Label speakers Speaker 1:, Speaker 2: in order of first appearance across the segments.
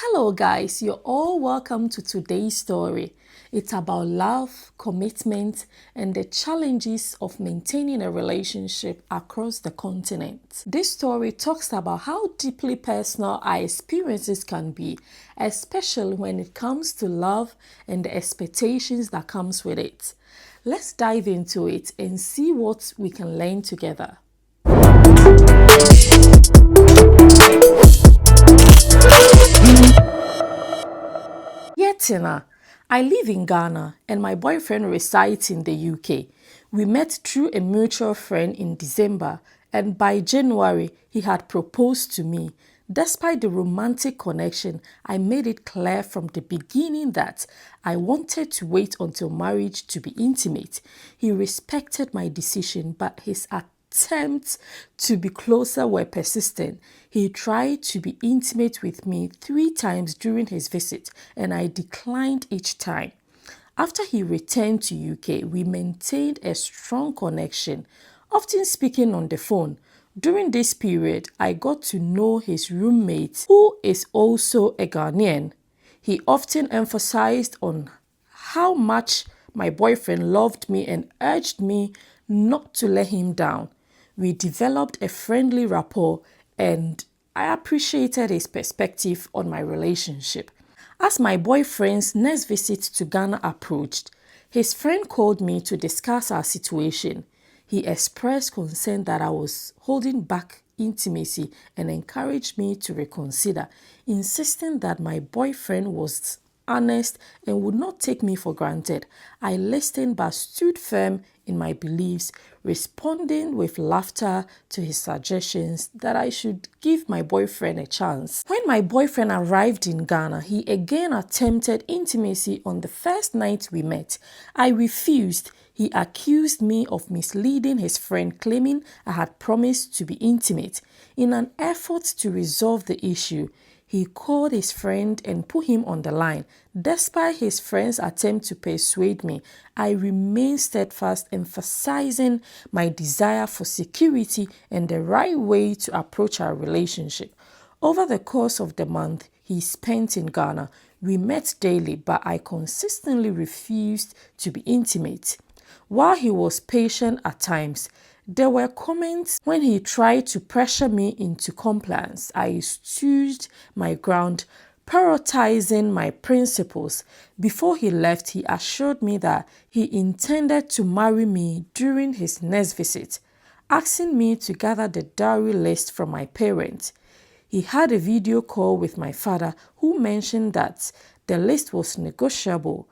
Speaker 1: Hello, guys, you're all welcome to today's story. It's about love, commitment, and the challenges of maintaining a relationship across the continent. This story talks about how deeply personal our experiences can be, especially when it comes to love and the expectations that comes with it. Let's dive into it and see what we can learn together. Yetina, I live in Ghana and my boyfriend resides in the UK. We met through a mutual friend in December, and by January he had proposed to me. Despite the romantic connection, I made it clear from the beginning that I wanted to wait until marriage to be intimate. He respected my decision, but his attempts to be closer were persistent. He tried to be intimate with me 3 times during his visit, and I declined each time. After he returned to UK, we maintained a strong connection, often speaking on the phone. During this period, I got to know his roommate, who is also a Ghanaian. He often emphasized on how much my boyfriend loved me and urged me not to let him down. We developed a friendly rapport, and I appreciated his perspective on my relationship. As my boyfriend's next visit to Ghana approached, his friend called me to discuss our situation. He expressed concern that I was holding back intimacy and encouraged me to reconsider, insisting that my boyfriend was honest and would not take me for granted. I listened but stood firm in my beliefs, responding with laughter to his suggestions that I should give my boyfriend a chance. When my boyfriend arrived in Ghana, he again attempted intimacy on the first night we met. I refused. He accused me of misleading his friend, claiming I had promised to be intimate. In an effort to resolve the issue, he called his friend and put him on the line. Despite his friend's attempt to persuade me, I remained steadfast, emphasizing my desire for security and the right way to approach our relationship. Over the course of the month he spent in Ghana, we met daily, but I consistently refused to be intimate. While he was patient at times, there were comments when he tried to pressure me into compliance. I stood my ground, prioritizing my principles. Before he left, he assured me that he intended to marry me during his next visit, asking me to gather the dowry list from my parents. He had a video call with my father, who mentioned that the list was negotiable.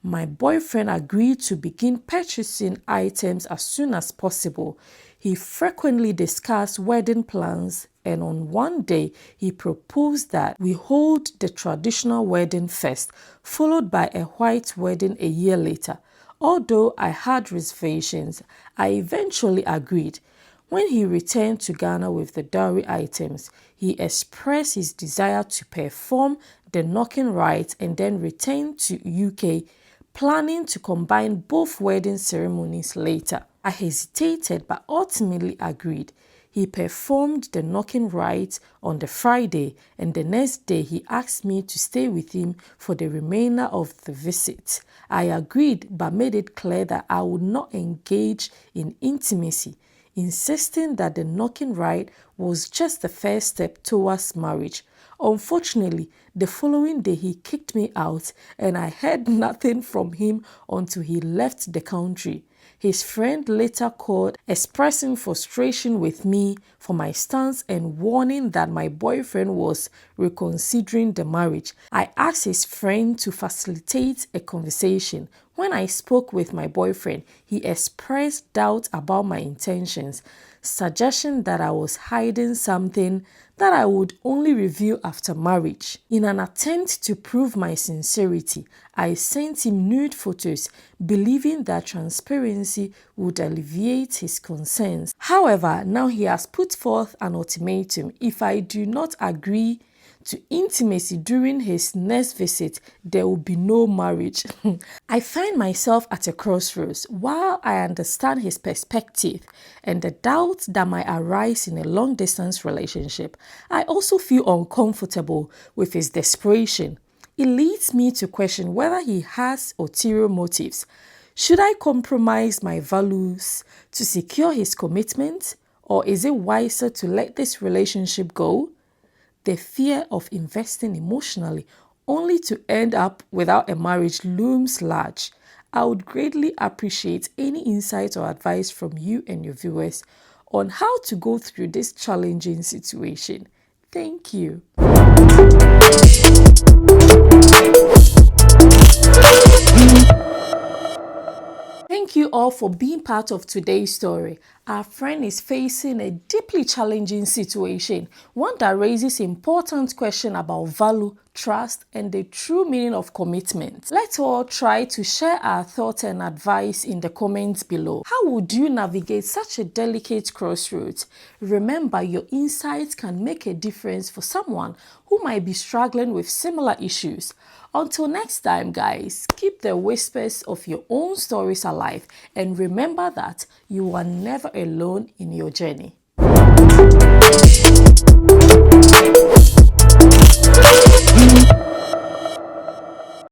Speaker 1: My boyfriend agreed to begin purchasing items as soon as possible. He frequently discussed wedding plans, and on one day he proposed that we hold the traditional wedding first, followed by a white wedding a year later. Although I had reservations, I eventually agreed. When he returned to Ghana with the dowry items, he expressed his desire to perform the knocking rite and then return to UK, planning to combine both wedding ceremonies later. I hesitated but ultimately agreed. He performed the knocking rite on the Friday, and the next day he asked me to stay with him for the remainder of the visit. I agreed but made it clear that I would not engage in intimacy, insisting that the knocking rite was just the first step towards marriage. Unfortunately, the following day he kicked me out, and I heard nothing from him until he left the country. His friend later called, expressing frustration with me for my stance and warning that my boyfriend was reconsidering the marriage. I asked his friend to facilitate a conversation. When I spoke with my boyfriend, he expressed doubt about my intentions, suggesting that I was hiding something that I would only reveal after marriage. In an attempt to prove my sincerity, I sent him nude photos, believing that transparency would alleviate his concerns. However, now he has put forth an ultimatum. If I do not agree to intimacy during his next visit, there will be no marriage. I find myself at a crossroads. While I understand his perspective and the doubts that might arise in a long-distance relationship, I also feel uncomfortable with his desperation. It leads me to question whether he has ulterior motives. Should I compromise my values to secure his commitment, or is it wiser to let this relationship go? The fear of investing emotionally only to end up without a marriage looms large. I would greatly appreciate any insight or advice from you and your viewers on how to go through this challenging situation. Thank you. Thank you all for being part of today's story. Our friend is facing a deeply challenging situation, one that raises important questions about value, trust, and the true meaning of commitment. Let's all try to share our thoughts and advice in the comments below. How would you navigate such a delicate crossroads? Remember, your insights can make a difference for someone who might be struggling with similar issues. Until next time, guys, keep the whispers of your own stories alive and remember that you are never alone in your journey.